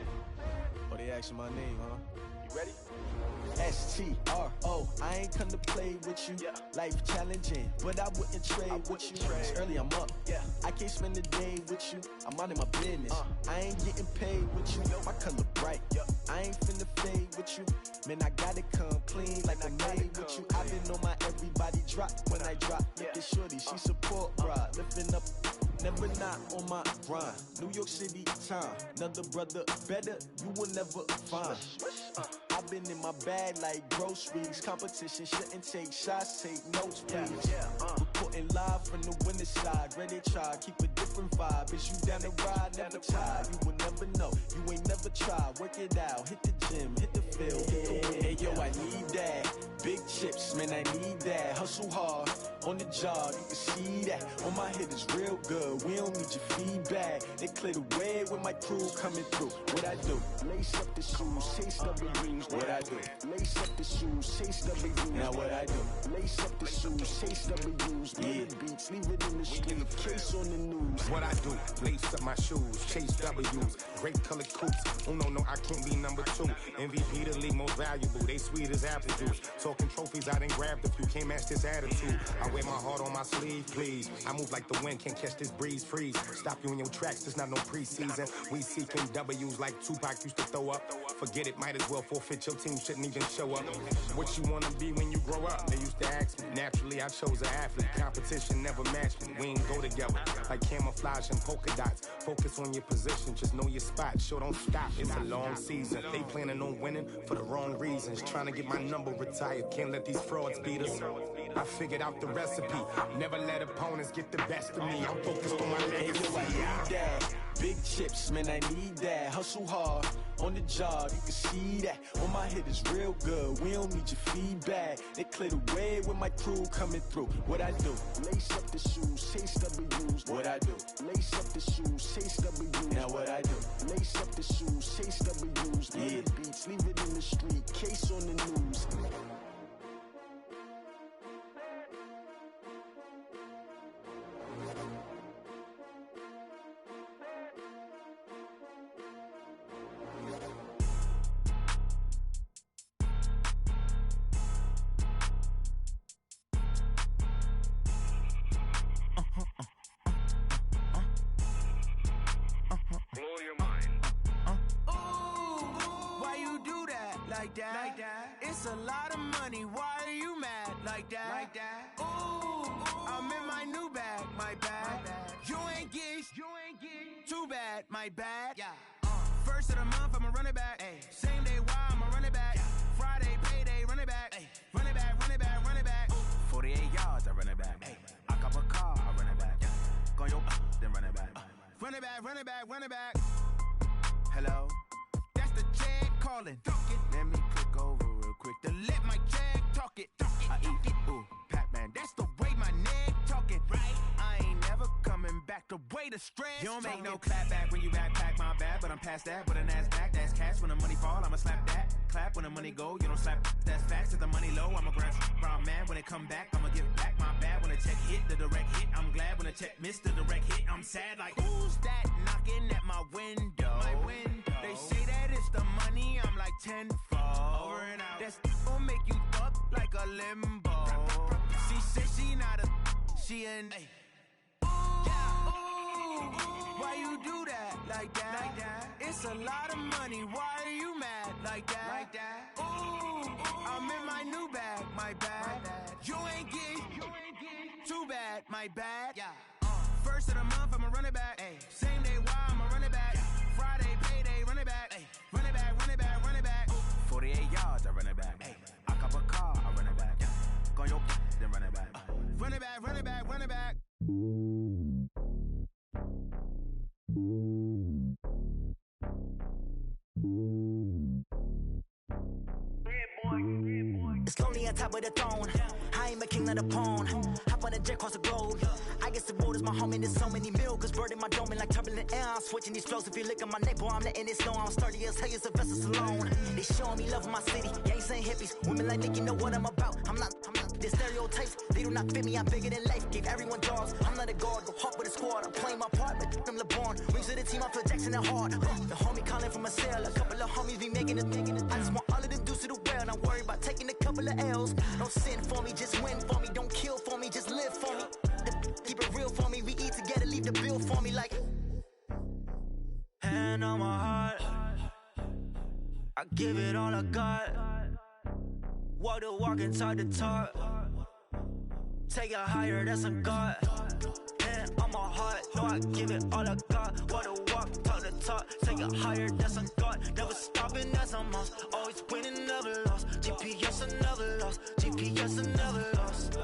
Oh, they asking my name, huh? You ready? S-T-R-O, I ain't come to play with you. Yeah. Life challenging, but I wouldn't trade with you. It's early, I'm up. Yeah. I can't spend the day with you. I'm out of my business. I ain't getting paid with you. My color bright. Yep. I ain't finna fade with you. Man, I gotta come clean like I'm made with you. I've been on my everybody drop when I drop. Look at shorty, she support ride. Lifting up, never not on my grind. New York City time, another brother better, you will never find. I've been in my bag like groceries. Competition shouldn't take shots, take notes, please. Reporting live from the winning side. Ready to try, keep a different vibe. Is you down the ride, never tired. You will never know, you ain't never tried. Work it out, hit the gym, hit the field, hit the wind. Hey yo, I need that. Big chips, man, I need that. Hustle hard, on the job, you can see that. On my head is real good, we don't need your feedback. They clear the way with my crew coming through. What I do? Lace up the shoes, chase W's. What I do? Lace up the shoes, chase W's. Now what I do? Lace up the shoes, chase W's. Play the beats, leave it in the street, case on the news. What I do? Lace up my shoes, chase W's. Great colored coops. Oh no, I can't be number 2. MVP the league most valuable. They sweet as apple juice. Talking trophies, I didn't grab the few. Can't match this attitude. I wear my heart on my sleeve, please. I move like the wind, can't catch this breeze, freeze. Stop you in your tracks, there's not no preseason. We seeking W's like Tupac used to throw up. Forget it, might as well forfeit. Your team shouldn't even show up. What you wanna be when you grow up? They used to ask me. Naturally, I chose an athlete. Competition never matched me. We ain't go together like camouflage and polka dots. Focus on your position, just know your spot. Sure, don't stop. It's a long season. They planning on winning for the wrong reasons. Trying to get my number retired. Can't let these frauds beat us. I figured out the recipe. Never let opponents get the best of me. I'm focused on my legacy. I need that. Big chips, man, I need that. Hustle hard, on the job, you can see that. On my head is real good, we don't need your feedback. They clear the way with my crew coming through. What I do? Lace up the shoes, chase W's. What I do? Lace up the shoes, chase W's. Now what I do? Lace up the shoes, chase W's. Play the beats, leave it in the street, case on the news. It's a lot of money, why are you mad like that? Ooh, I'm in my new bag, my bad. You ain't get too bad, my bad. First of the month, I'ma run it back. Same day, why I'ma run it back. Friday, payday, run it back. Run it back, run it back, run it back. 48 yards, I run it back. I cop a car, I run it back. Go your then run it back. Run it back, run it back, run it back. Hello? That's the check calling. Let me click over real quick to let my check talk it. I eat it, ooh, Pac-Man. That's the way my neck talking. Right? I ain't never coming back the way the stress. You don't make no clap back when you backpack my bad, but I'm past that. With a NASDAQ, that's cash. When the money fall, I'ma slap that. Clap when the money go, you don't slap. That's facts. If the money low, I'ma grab brown man. When it come back, I'ma give back my bad. When the check hit, the direct hit. I'm glad when the check missed the direct hit. I'm sad like, who's that knocking at my window? They say that it's the money, I'm like tenfold. Over and out. That's gon' make you up like a limbo. She said she not a, she an. Ooh, why you do that like that? It's a lot of money, why are you mad like that? Ooh, I'm in my new bag, my bad. You ain't get too bad, my bad. First of the month, I'ma run it back. Same day, why I'ma run it back. Friday, payday, run it back. Run it back, run it back, run it back. 48 yards, I run it back. I cop a car, I run it back. Go your then run it back. Run it back, run it back, run it back. It's lonely on top of the throne. I ain't king of the pawn. Hop on a jet across the globe. I guess the road is my home and there's so many mil. Cause bird in my dome and like turbulent air. I'm switching these flows. If you look at my neck, boy, I'm letting it snow. I'm sturdy as hell as Sylvester Stallone. They showing me love in my city. Gangs and hippies. Women like Nick, you know what I'm about. I'm not. The stereotypes, they do not fit me. I'm bigger than life. Gave everyone jobs. I'm not a guard. Go hard with a squad. I'm playing my part, but I'm LeBron. Rings of the team, I feel Jackson and hard. The homie calling from a cell. A couple of homies be making it. I just want all of them dudes to do well. Not worry about taking a couple of L's. Don't sin for me, just win for me. Don't kill for me, just live for me. Keep it real for me. We eat together, leave the bill for me like. Hand on my heart, I give it all I got. Walk the walk and talk the talk. Take it higher, that's a God. Hand on my heart, no, I give it all I got. Walk the walk, talk the talk. Take it higher, that's a God. Never stopping, that's a must. Always winning, never lost. GPS, I never lost. GPS, I never lost.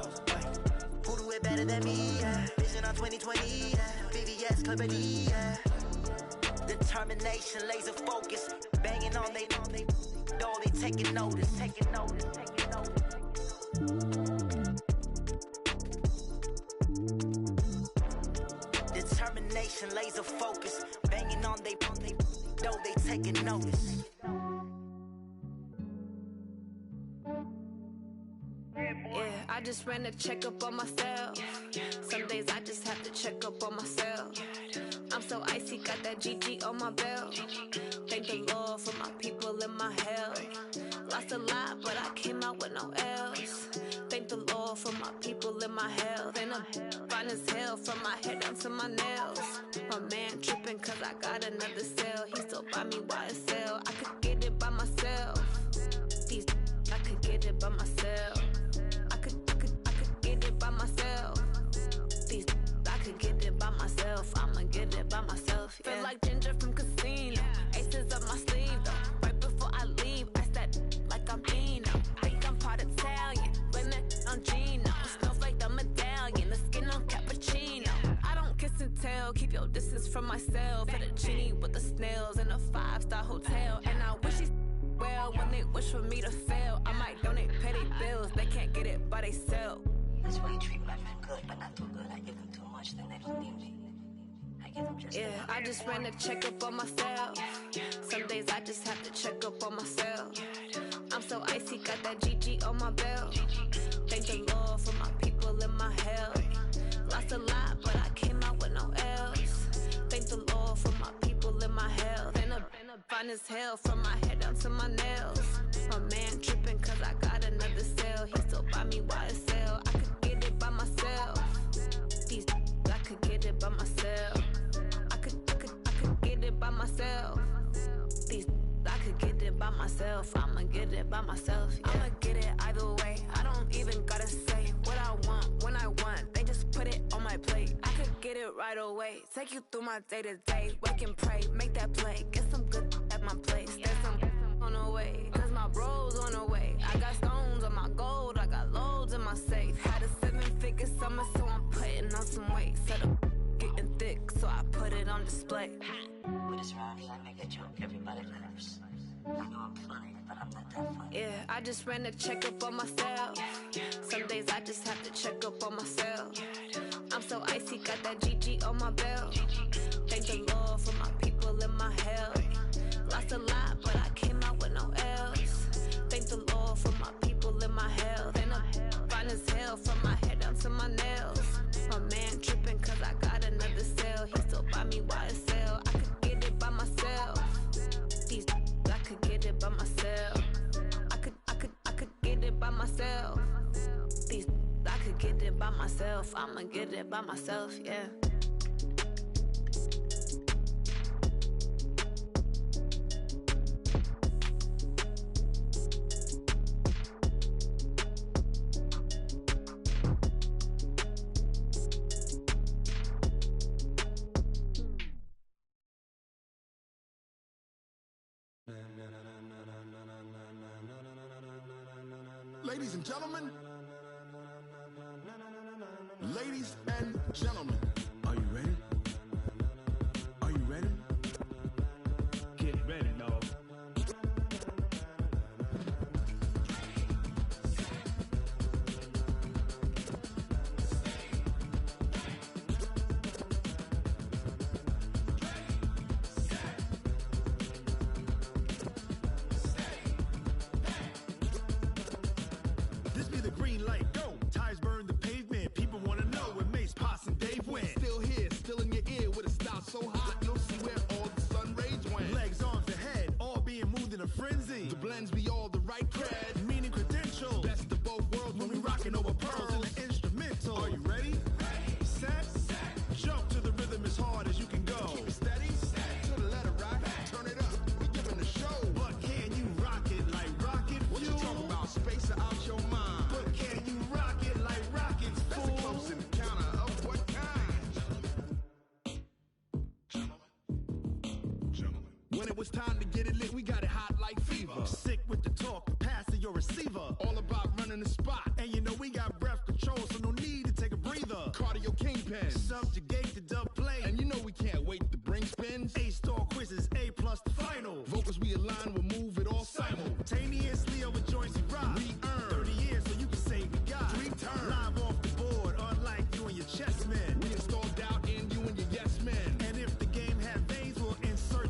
Who do it better than me? Yeah. Vision on 2020, yeah. VVS, Clarity, yeah. Determination, laser focus. Banging on they door, they taking notice, taking notice, taking notice. Determination, laser focus. Banging on they door, they taking notice. Yeah, I just ran a checkup on myself. Some days I just have to check up on myself. I'm so icy, got that GG on my belt. Thank the Lord for my people and my health. Lost a lot, but I came out with no else. Thank the Lord for my people and my health. And I'm fine as hell from my head down to my nails. My man tripping cause I got another cell. He still buy me YSL. I could get it by myself. These I could get it by myself. I could get it by myself. These I could get it by myself. I'ma get it by myself. Yeah. Feel like Ginger from Casino. Aces up my sleeve though. Right before I leave, I said like I'm Dino. Think I'm part Italian. Blame it on Gino. Smells like the medallion. The skin on cappuccino. I don't kiss and tell. Keep your distance from myself. Fettuccine with the snails in a 5-star hotel. And I wish he's well when they wish for me to fail. I might donate petty bills. They can't get it by they sell. That's why you treat my friend good, but not too good. I give them too much, then they don't need me. I give them just yeah, I just ran a checkup on myself. Some days I just have to check up on myself. I'm so icy, got that GG on my belt. Thank the Lord for my people and my health. Lost a lot, but I came out with no else. Thank the Lord for my people and my health. And I'm fine as hell from my head down to my nails. My man tripping cause I got another cell. He still buy me YSL. I could get it by myself. These I could get it by myself. I could get it by myself. These I could get it by myself. I'ma get it by myself. Yeah. I'ma get it either way. I don't even gotta say what I want when I want. They just put it on my plate. I could get it right away. Take you through my day to day. Wake and pray, make that play. Get some good at my place. There's some on the way. Cause my bro's on the way. I got stones on my gold. I got loads in my safe. Had a 7-figure summer, so I'm putting on some weight. Set up getting thick, so I put it on display. With this round here, I make a joke. Everybody laughs. I know I'm funny, but I'm not that funny. Yeah, I just ran a checkup on myself. Some days I just have to check up on myself. I'm so icy, got that GG on my belt. Thank the Lord for my people and my health. Lost a lot, but I came out with no else. Thank the Lord for my people and my health. And I'm fine as hell from my head down to my nails. My man tripping cause I got another cell. He still buy me YSL. I could get it by myself. These I could get it by myself. I could get it by myself. These I could get it by myself. I'ma get it by myself, yeah. Ladies and gentlemen, ladies and gentlemen, are you ready? Are you ready? Get ready, dog. When it was time to get it lit, we got it hot like fever. Sick with the talk, pass to your receiver. All about running the spot. And you know we got breath control, so no need to take a breather. Cardio kingpin. Subjugate the dub play. And you know we can't wait to bring spins. A-star quizzes, A+ the final. Vocals we align, we'll move it all simultaneously over joints we rock. We earn 30 years so you can say we got 3 turns. Live off the board, unlike you and your chess men. We install doubt in you and your yes men. And if the game had veins, we'll insert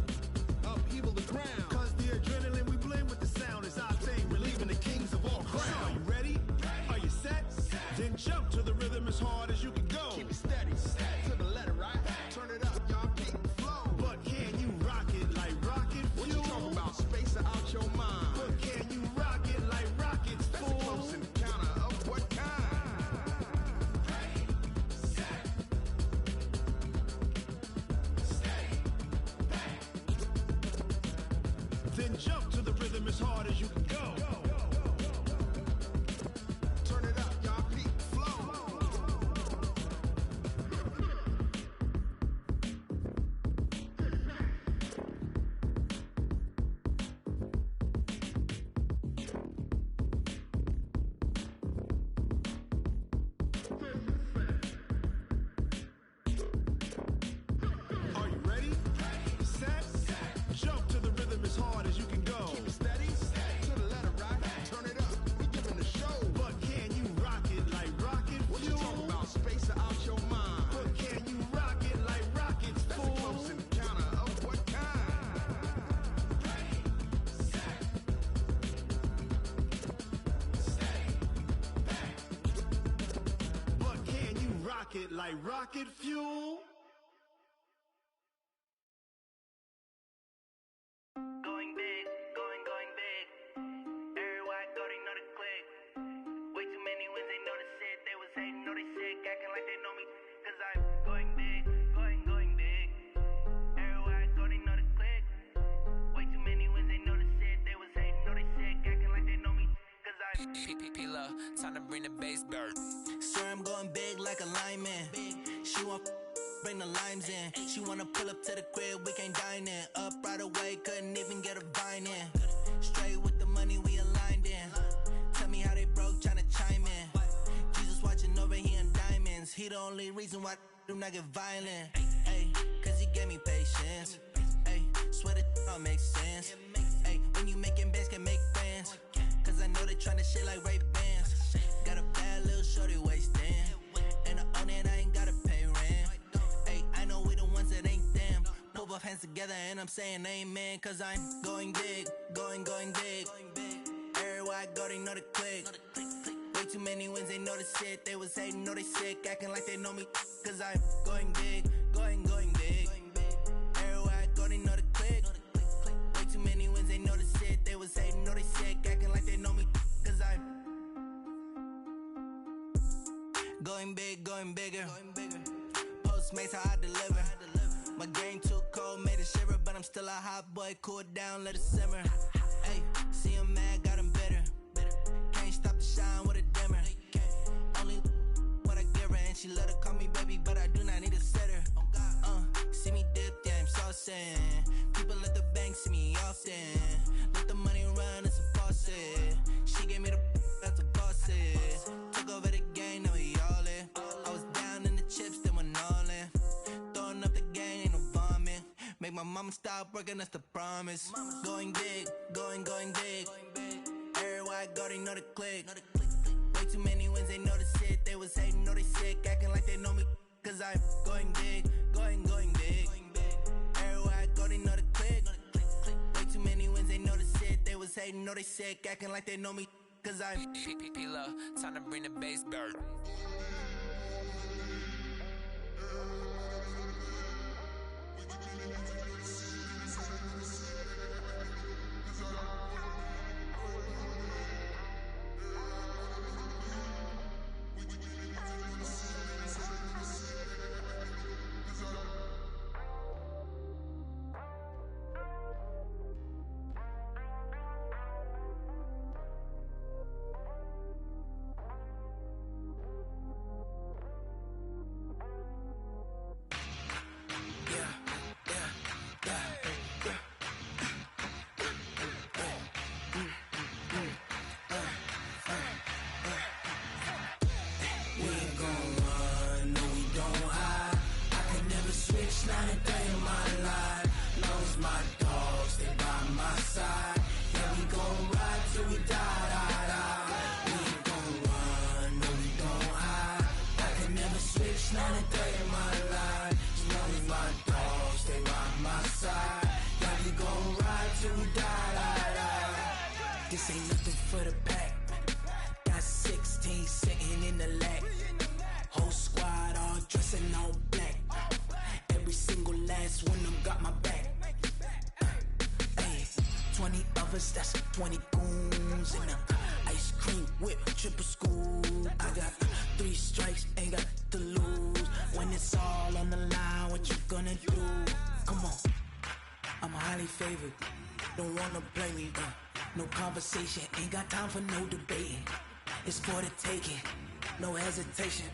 upheaval the crown. Cause the adrenaline we blend with the sound is our thing, relieving the kings of all crowns. Are you ready? Are you set? Then jump to the rhythm as hard as you can go. Keep it steady, to the letter, right? Turn it up, y'all, keep the flow. But can you rock it like rocket fuel? What you talk about? Space out your mind. But can you rock it like rockets, fool? That's a close encounter of what kind? Ready, set, steady, bang. Then jump to the rhythm as hard as you can go. Turn it up, y'all, keep the flow. Are you ready? Set, jump to the rhythm as hard as you can go. Keep it steady, to the letter, right? Turn it up, we giving the show. But can you rock it like rocket What you fuel? talk about? Space out your mind. But can you rock it like rockets, That's a fool? close encounter of what kind? Ready, set, steady, bang. But can you rock it like rocket fuel? Going big, going big. Everywhere I go, they know the click. Way too many wins, they know the shit. They was hating, know they sick, acting like they know me. Cause I'm going big, going big. Everywhere I go, they know the click. Way too many wins, they know the shit. They was hating, know they sick, acting like they know me. Cause I'm P-P-P-Love, time to bring the bass bird. Swear I'm going big like a lineman. She want bring the limes in. She wanna pull up to the crib, we can't dine in. Up right away, couldn't even get a vine in. Straight with the money we aligned in. Tell me how they broke, tryna chime in. Jesus watching over here in diamonds. He the only reason why do not get violent. Ay, cause he gave me patience. Ay, swear that all makes sense. Ay, when you making bands, can make friends. Cause I know they tryna shit like Ray-Bans. Got a bad little shorty wasting. And I own it, I ain't gotta pay rent. Ay, I know we the ones that ain't them. Pull both hands together and I'm saying amen. Cause I'm going big, going big. Everywhere I go, they know the click. Way too many wins, they know the shit. They was hating, know they sick, acting like they know me. Cause I'm going big, going big. Everywhere I go, they know the click. Way too many wins, they know the shit. They was hating, know they sick, acting like they know me. Cause I'm going big, going bigger. Postmates how I deliver. My game too cold, made it shiver, but I'm still a hot boy. Cool it down, let it simmer. Hey, see him mad, got him bitter. Can't stop the shine with a dimmer. Only what I give her, and she let her call me baby, but I do not need a sitter. See me dip, yeah, I'm saucing. People at the bank see me often. Let the money run, it's a faucet. She gave me the that's a boss it. Took over the game, now we all in. I was down in the chips, then went all in. Throwing up the game, ain't no vomit. Make my mama stop working, that's the promise. Going big, going big. Everywhere I go, they know the click. Way too many wins, they know the shit. They was hating, know they sick, acting like they know me. Cause I'm going big, going big. Everywhere I go, they know the click. Way too many wins, they know the shit. They was hating, know they sick, acting like they know me. Cause I'm P-P-P-Love, time to bring the bass bird. switch, now the day in my life. You know me, my dogs, stay by my side. Yeah, we gon' ride till we die. This ain't nothing for the pack. Got 16 sitting in the lap. Whole squad all dressing all black. Every single last one of them got my back. 20 of us, that's 20 goons in a ice cream whip, triple school. I got 3 strikes, ain't got to lose. When it's all on the line, what you gonna do? Come on, I'm highly favored. Don't wanna play me, no conversation, ain't got time for no debating. It's for the taking, no hesitation.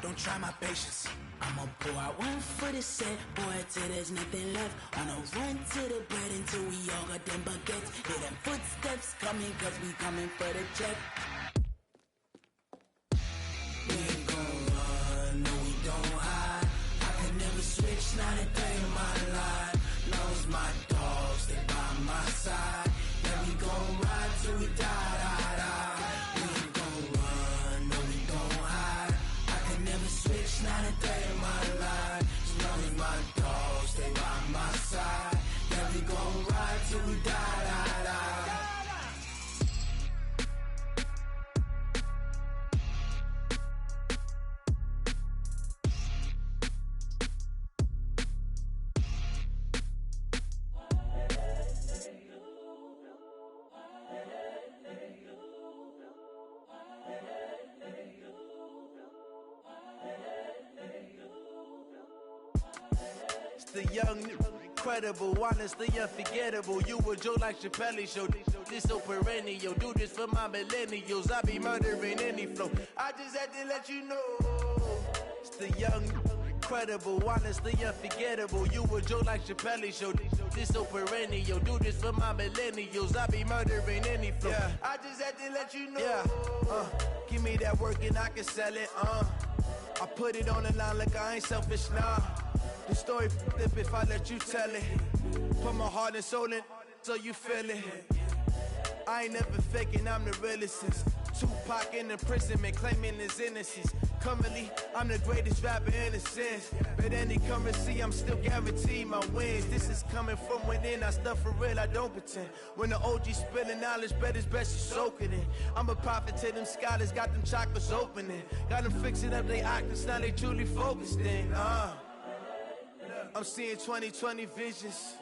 Don't try my patience. I'ma pour out one for the set, boy, till there's nothing left. On a run to the bread until we all got them baguettes. Hear them footsteps coming, cause we coming for the check. We ain't gon' run, no we don't hide. I could never switch, not a day in my life. Knows my dogs, they by my side. Yeah, we gon' ride till we die. We ain't gon' run, no we don't hide. I could never switch, not a day in my life. You know me, my dogs, stay by my side. Yeah, we gon' ride till we die. The young, incredible, honestly unforgettable. You a Joe like Chappelle show. This so perennial. Do this for my millennials. I be murdering any flow. I just had to let you know. It's the young, incredible, honestly unforgettable. You a Joe like Chappelle show. This so perennial. Do this for my millennials. I be murdering any flow. Yeah. I just had to let you know. Yeah. Give me that work and I can sell it. I put it on the line like I ain't selfish, nah. The story flip if I let you tell it. Put my heart and soul in so you feel it. I ain't never faking, I'm the realest since Tupac in imprisonment, claiming his innocence. Currently, I'm the greatest rapper in a sense. But any currency, I'm still guaranteed my wins. This is coming from within, I stuff for real, I don't pretend. When the OG spilling knowledge, bet it's best you soak it in. I'm a prophet to them scholars, got them chakras opening. Got them fixing up they octaves, now they truly focused in. I'm seeing 2020 visions,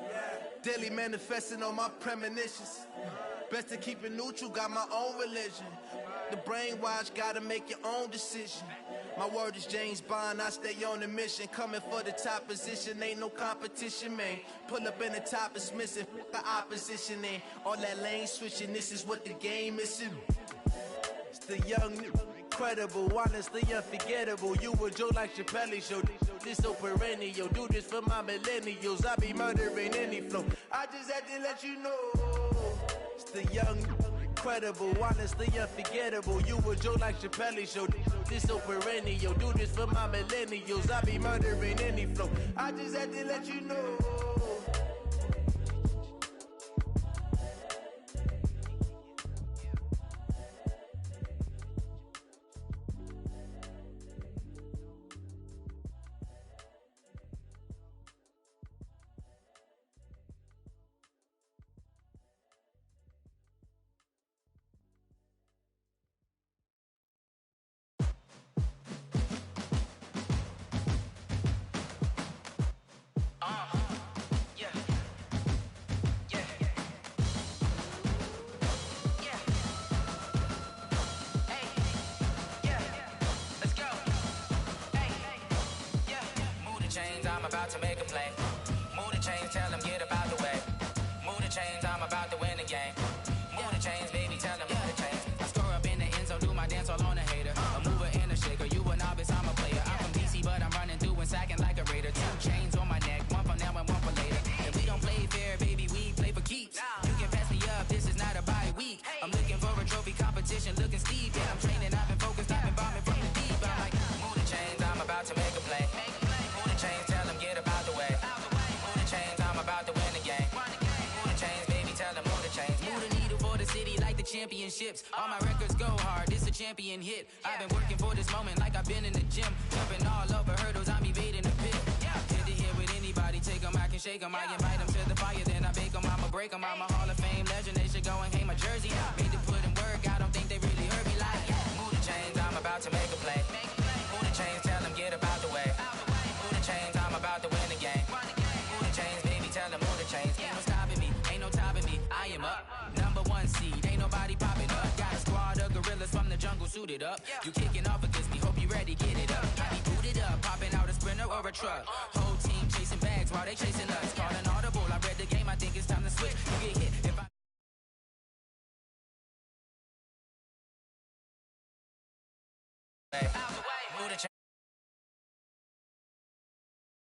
daily manifesting on my premonitions. Best to keep it neutral, got my own religion. The brainwash, gotta make your own decision. My word is James Bond, I stay on the mission. Coming for the top position, ain't no competition, man. Pull up in the top is missing, the opposition ain't. All that lane switching, this is what the game is. It's the young, incredible, honestly unforgettable. You a Joe like Chappelle show. This so perennial. Do this for my millennials. I be murdering any flow. I just had to let you know. It's the young, incredible, honestly unforgettable. You a Joe like Chappelle show. This so perennial. Do this for my millennials. I be murdering any flow. I just had to let you know. I'm about to make a play. Move the chains, tell them get about the way. Move the chains, I'm about to win the game. Move the chains, baby, tell them move the chains. I score up in the end zone, do my dance all on a hater. A mover and a shaker, you a novice, I'm a player. I'm from DC, but I'm running through and sacking like a raider. 2 chains on my neck, one for now and one for later. If we don't play fair, baby, we play for keeps. You can pass me up, this is not a bye week. I'm looking for a trophy competition, looking steep. Yeah, I'm training, I've been focused, I've been bombing from the deep. I'm like, move the chains, I'm about to make a play. Move the chains, tell them get about the way. Move the chains, I'm about to win the game. Move the chains, baby, tell them move the chains. Move the needle for the city like the championships. All my records go hard, this a champion hit. I've been working for this moment like I've been in the gym. Jumping all over shake 'em. I invite 'em to the fire, then I bake 'em. I'ma break 'em. I'm a Hall of Fame legend. They should go and hang my jersey. Made to put in work. I don't think they really heard me like. Move the chains, I'm about to make a play. Move the chains, tell them get up out the way. Move the chains, I'm about to win the game. Move the chains, baby, tell them move the chains. Ain't no stopping me, ain't no topping me. I am up, #1 seed. Ain't nobody popping up. Got a squad of gorillas from the jungle suited up. You kicking off against me, hope you ready, get it up. I be booted up, popping out a sprinter or a truck. Whole team chasing bags while they chasing us.